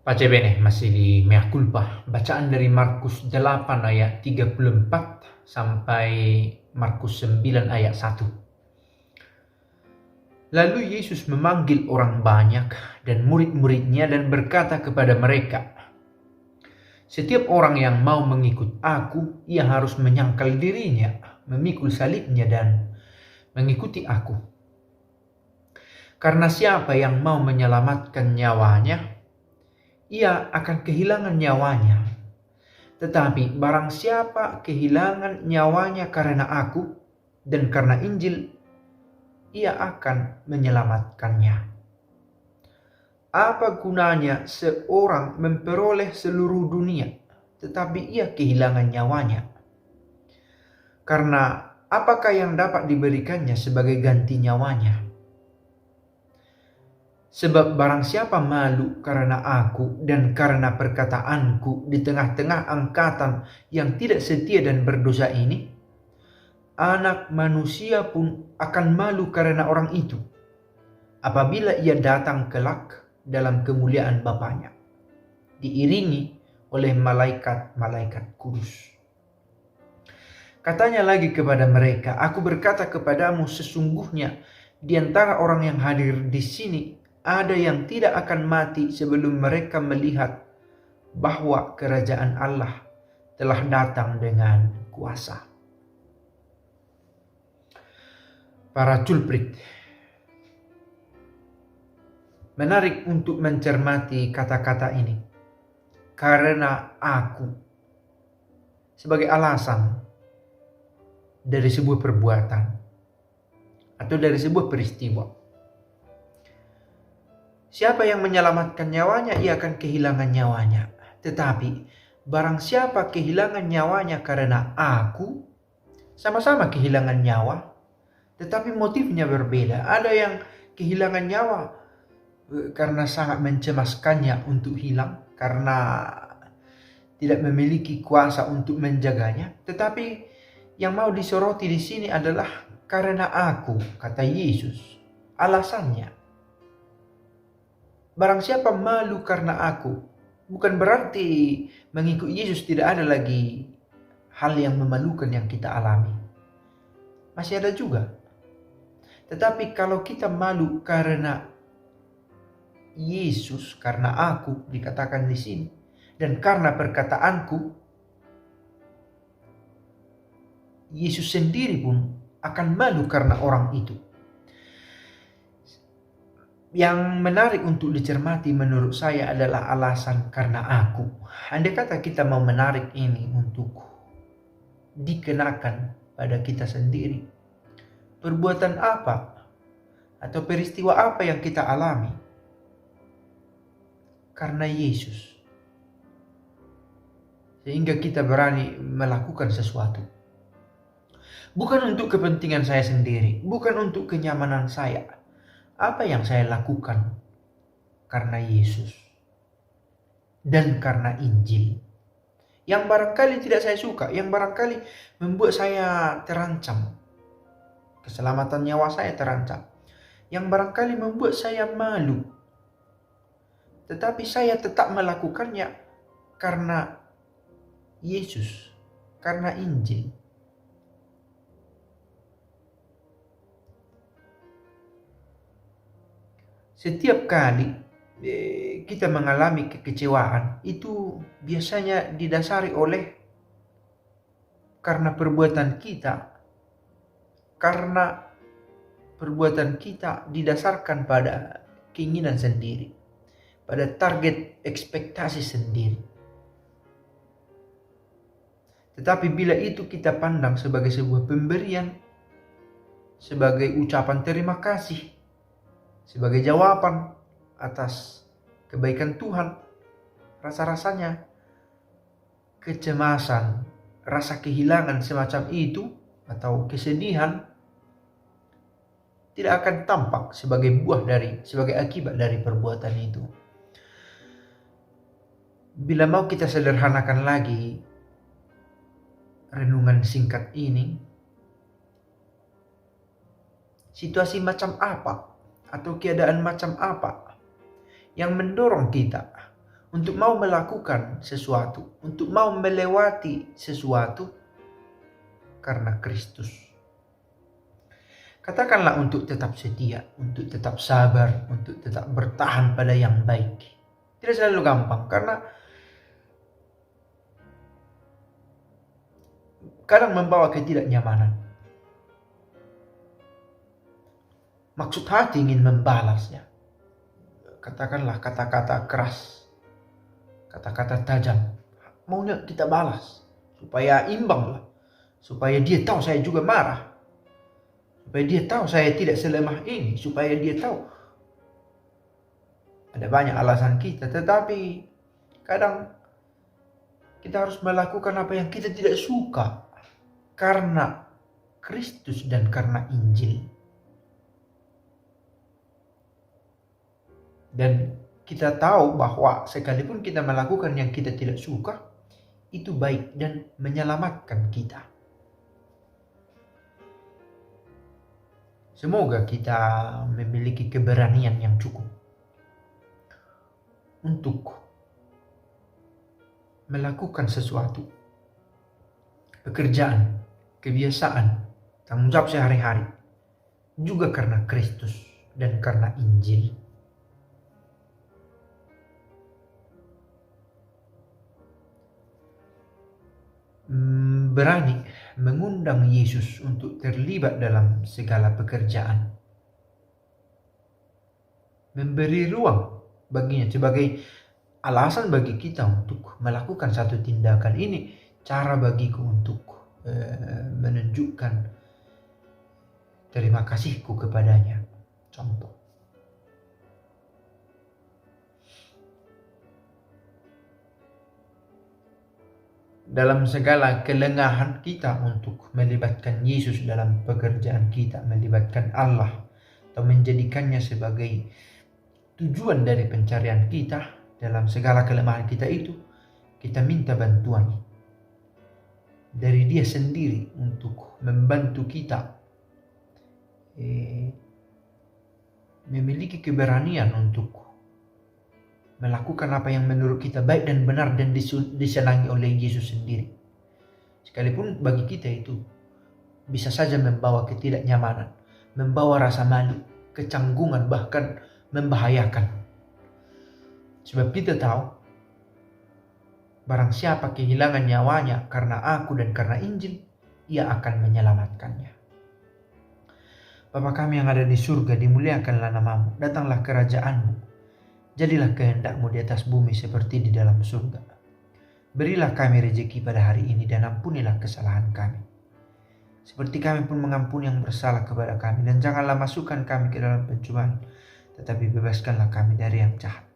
Pace bene, masih di Mea Culpa. Bacaan dari Markus 8 ayat 34 sampai Markus 9 ayat 1. Lalu Yesus memanggil orang banyak dan murid-muridnya dan berkata kepada mereka, "Setiap orang yang mau mengikut aku, ia harus menyangkal dirinya, memikul salibnya dan mengikuti aku. Karena siapa yang mau menyelamatkan nyawanya, ia akan kehilangan nyawanya. Tetapi barang siapa kehilangan nyawanya karena aku dan karena Injil, ia akan menyelamatkannya. Apa gunanya seorang memperoleh seluruh dunia, tetapi ia kehilangan nyawanya? Karena apakah yang dapat diberikannya sebagai ganti nyawanya? Sebab barang siapa malu karena aku dan karena perkataanku di tengah-tengah angkatan yang tidak setia dan berdosa ini, Anak Manusia pun akan malu karena orang itu, apabila ia datang kelak dalam kemuliaan Bapanya, diiringi oleh malaikat-malaikat kudus." Katanya lagi kepada mereka, "Aku berkata kepadamu, sesungguhnya di antara orang yang hadir di sini ada yang tidak akan mati sebelum mereka melihat bahwa kerajaan Allah telah datang dengan kuasa." Para culprit, menarik untuk mencermati kata-kata ini. Karena aku, sebagai alasan dari sebuah perbuatan atau dari sebuah peristiwa. Siapa yang menyelamatkan nyawanya, ia akan kehilangan nyawanya. Tetapi barang siapa kehilangan nyawanya karena aku, sama-sama kehilangan nyawa, tetapi motifnya berbeda. Ada yang kehilangan nyawa karena sangat mencemaskannya untuk hilang, karena tidak memiliki kuasa untuk menjaganya. Tetapi yang mau disoroti di sini adalah karena aku, kata Yesus. Alasannya, barang siapa malu karena aku, bukan berarti mengikut Yesus tidak ada lagi hal yang memalukan yang kita alami. Masih ada juga. Tetapi kalau kita malu karena Yesus, karena aku dikatakan di sini, dan karena perkataanku, Yesus sendiri pun akan malu karena orang itu. Yang menarik untuk dicermati menurut saya adalah alasan karena aku. Andai kata kita mau menarik ini untuk dikenakan pada kita sendiri, perbuatan apa atau peristiwa apa yang kita alami karena Yesus sehingga kita berani melakukan sesuatu? Bukan untuk kepentingan saya sendiri, bukan untuk kenyamanan saya. Apa yang saya lakukan karena Yesus dan karena Injil, yang barangkali tidak saya suka, yang barangkali membuat saya terancam, keselamatan nyawa saya terancam, yang barangkali membuat saya malu, tetapi saya tetap melakukannya karena Yesus, karena Injil. Setiap kali kita mengalami kekecewaan, itu biasanya didasari oleh karena perbuatan kita didasarkan pada keinginan sendiri, pada target ekspektasi sendiri. Tetapi bila itu kita pandang sebagai sebuah pemberian, sebagai ucapan terima kasih, sebagai jawaban atas kebaikan Tuhan, rasa-rasanya kecemasan, rasa kehilangan semacam itu atau kesedihan tidak akan tampak sebagai akibat dari perbuatan itu. Bila mau kita sederhanakan lagi renungan singkat ini, situasi macam apa atau keadaan macam apa yang mendorong kita untuk mau melakukan sesuatu, untuk mau melewati sesuatu karena Kristus. Katakanlah untuk tetap setia, untuk tetap sabar, untuk tetap bertahan pada yang baik. Tidak selalu gampang karena kadang membawa ketidaknyamanan. Maksud hati ingin membalasnya. Katakanlah kata-kata keras, kata-kata tajam. Maunya kita balas supaya imbang lah. Supaya dia tahu saya juga marah. Supaya dia tahu saya tidak selemah ini. Supaya dia tahu. Ada banyak alasan kita. Tetapi kadang kita harus melakukan apa yang kita tidak suka. Karena Kristus dan karena Injil. Dan kita tahu bahwa sekalipun kita melakukan yang kita tidak suka, itu baik dan menyelamatkan kita. Semoga kita memiliki keberanian yang cukup untuk melakukan sesuatu, pekerjaan, kebiasaan, tanggung jawab sehari-hari, juga karena Kristus dan karena Injil. Berani mengundang Yesus untuk terlibat dalam segala pekerjaan. Memberi ruang baginya sebagai alasan bagi kita untuk melakukan satu tindakan. Ini cara bagiku untuk menunjukkan terima kasihku kepadanya. Contoh. Dalam segala kelengahan kita untuk melibatkan Yesus dalam pekerjaan kita, melibatkan Allah, atau menjadikannya sebagai tujuan dari pencarian kita dalam segala kelemahan kita itu, kita minta bantuan dari Dia sendiri untuk membantu kita memiliki keberanian untuk melakukan apa yang menurut kita baik dan benar dan disenangi oleh Yesus sendiri. Sekalipun bagi kita itu bisa saja membawa ketidaknyamanan, membawa rasa malu, kecanggungan, bahkan membahayakan. Sebab kita tahu, barang siapa kehilangan nyawanya karena aku dan karena Injil, ia akan menyelamatkannya. Bapa kami yang ada di surga, dimuliakanlah namamu, datanglah kerajaanmu. Jadilah kehendak-Mu di atas bumi seperti di dalam surga. Berilah kami rezeki pada hari ini dan ampunilah kesalahan kami, seperti kami pun mengampuni yang bersalah kepada kami. Dan janganlah masukkan kami ke dalam pencobaan, tetapi bebaskanlah kami dari yang jahat.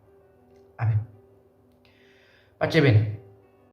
Amin. Pace bene.